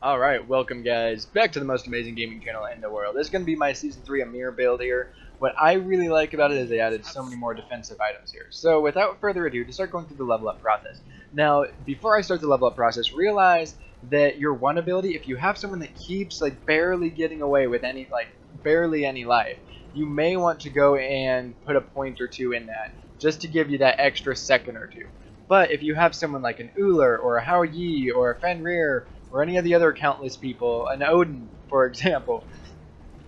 Alright, welcome guys, back to the most amazing gaming channel in the world. This is going to be my Season 3 Ymir build here. What I really like about it is they added so many more defensive items here. So without further ado, to start going through the level up process. Now, before I start the level up process, realize that your one ability, if you have someone that keeps barely getting away with barely any life, you may want to go and put a point or two in that, just to give you that extra second or two. But if you have someone like an Ullr or a Hao Yi or a Fenrir or any of the other countless people, an Odin, for example,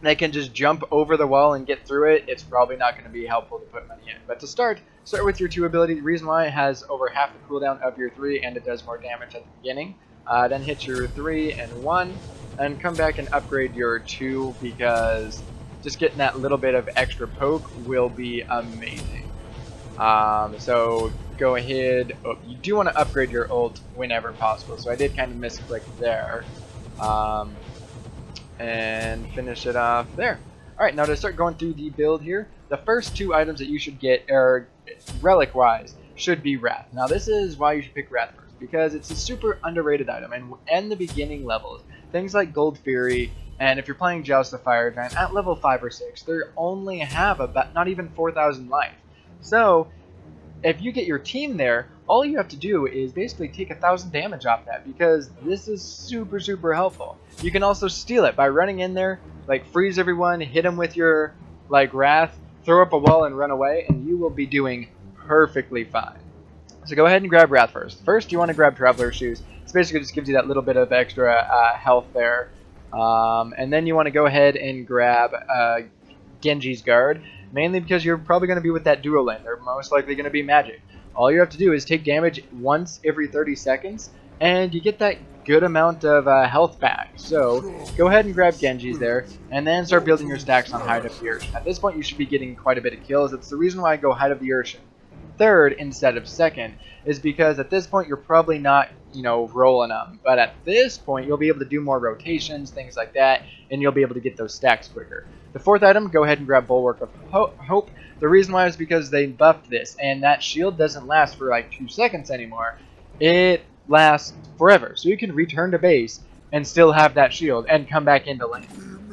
that can just jump over the wall and get through it, it's probably not going to be helpful to put money in. But to start with your 2 ability. The reason why it has over half the cooldown of your 3 and it does more damage at the beginning. Then hit your 3 and 1, and come back and upgrade your 2 because just getting that little bit of extra poke will be amazing. So go ahead. Oh, you do want to upgrade your ult whenever possible. So I did kind of misclick there. And finish it off there. Alright, now to start going through the build here, the first 2 items that you should get, are relic-wise, should be Wrath. Now this is why you should pick Wrath first, because it's a super underrated item, and in the beginning levels, things like Gold Fury, and if you're playing Joust the Fire Giant, at level 5 or 6, they only have about not even 4,000 life. So, if you get your team there, all you have to do is basically take 1,000 damage off that, because this is super helpful. You can also steal it by running in there, freeze everyone, hit them with your Wrath, throw up a wall and run away, and you will be doing perfectly fine. So go ahead and grab Wrath first. First you want to grab Traveler's Shoes. This basically just gives you that little bit of extra health there. And then you want to go ahead and grab Genji's Guard. Mainly because you're probably going to be with that duo lane. They're most likely going to be magic. All you have to do is take damage once every 30 seconds, and you get that good amount of health back. So go ahead and grab Genji's there, and then start building your stacks on Height of the Earth. At this point you should be getting quite a bit of kills. It's the reason why I go Height of the Earth third instead of second, is because at this point you're probably not, rolling them. But at this point you'll be able to do more rotations, things like that, and you'll be able to get those stacks quicker. The 4th item, go ahead and grab Bulwark of Hope. The reason why is because they buffed this, and that shield doesn't last for 2 seconds anymore. It lasts forever, so you can return to base and still have that shield and come back into lane.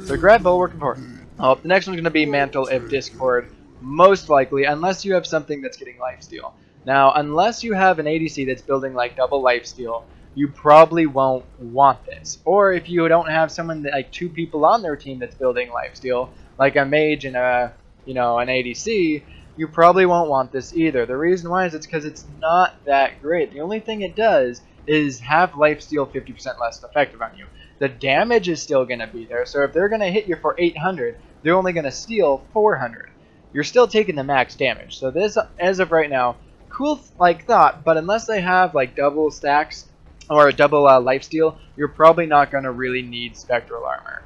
So grab Bulwark of Hope. Oh, the next one's going to be Mantle of Discord, most likely, unless you have something that's getting lifesteal. Now, unless you have an ADC that's building double lifesteal, you probably won't want this. Or if you don't have someone that, 2 people on their team that's building lifesteal, like a mage and an ADC, you probably won't want this either. The reason why is it's because it's not that great. The only thing it does is have lifesteal 50% less effective on you. The damage is still going to be there, so if they're going to hit you for 800, they're only going to steal 400. You're still taking the max damage. So this, as of right now, cool thought, but unless they have double stacks or a double lifesteal, you're probably not going to really need Spectral Armor.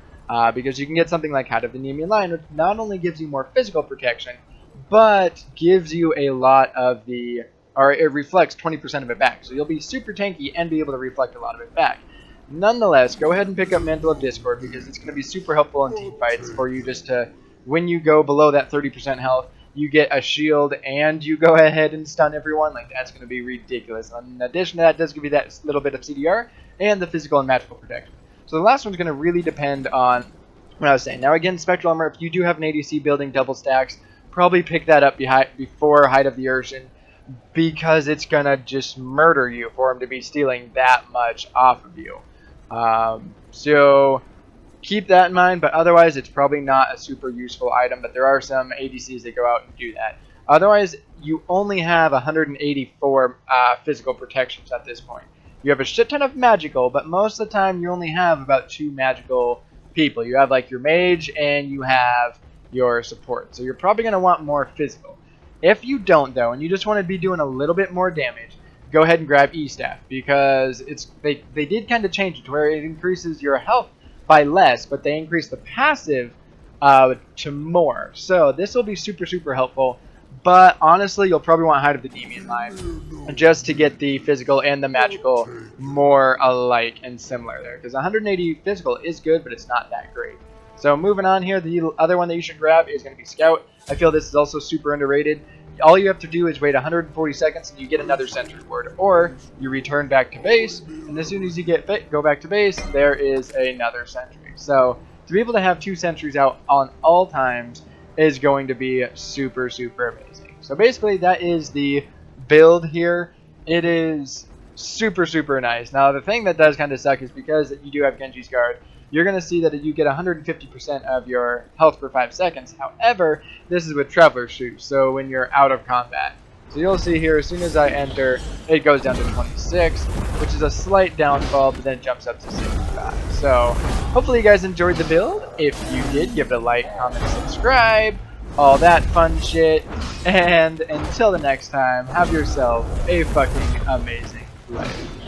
Because you can get something like Hat of the Nemean Lion, which not only gives you more physical protection, but gives you a lot of it reflects 20% of it back. So you'll be super tanky and be able to reflect a lot of it back. Nonetheless, go ahead and pick up Mantle of Discord, because it's going to be super helpful in team fights for you just to, when you go below that 30% health, you get a shield and you go ahead and stun everyone. That's going to be ridiculous. In addition to that, it does give you that little bit of CDR and the physical and magical protection. So the last one's going to really depend on what I was saying. Now again, Spectral Armor, if you do have an ADC building double stacks, probably pick that up before Height of the Ocean, because it's going to just murder you for him to be stealing that much off of you. So keep that in mind, but otherwise it's probably not a super useful item, but there are some ADCs that go out and do that. Otherwise, you only have 184 physical protections at this point. You have a shit ton of magical, but most of the time you only have about 2 magical people. You have your mage and you have your support. So you're probably going to want more physical. If you don't though, and you just want to be doing a little bit more damage, go ahead and grab E-Staff, because they did kind of change it to where it increases your health by less, but they increase the passive to more. So this will be super helpful. But honestly, you'll probably want Height of the Nemean Lion just to get the physical and the magical more alike and similar there. Because 180 physical is good, but it's not that great. So moving on here, the other one that you should grab is going to be Scout. I feel this is also super underrated. all you have to do is wait 140 seconds and you get another sentry ward, or you return back to base, and as soon as you go back to base, there is another sentry. So to be able to have 2 sentries out on all times is going to be super, super amazing. So basically that is the build here. It is super, super nice. Now the thing that does kind of suck is because you do have Genji's Guard, you're going to see that you get 150% of your health per 5 seconds. However, this is with Traveler's Shoes, so when you're out of combat. So you'll see here, as soon as I enter, it goes down to 26, which is a slight downfall, but then it jumps up to 65. So hopefully you guys enjoyed the build. If you did, give it a like, comment, subscribe, all that fun shit. And until the next time, have yourself a fucking amazing life.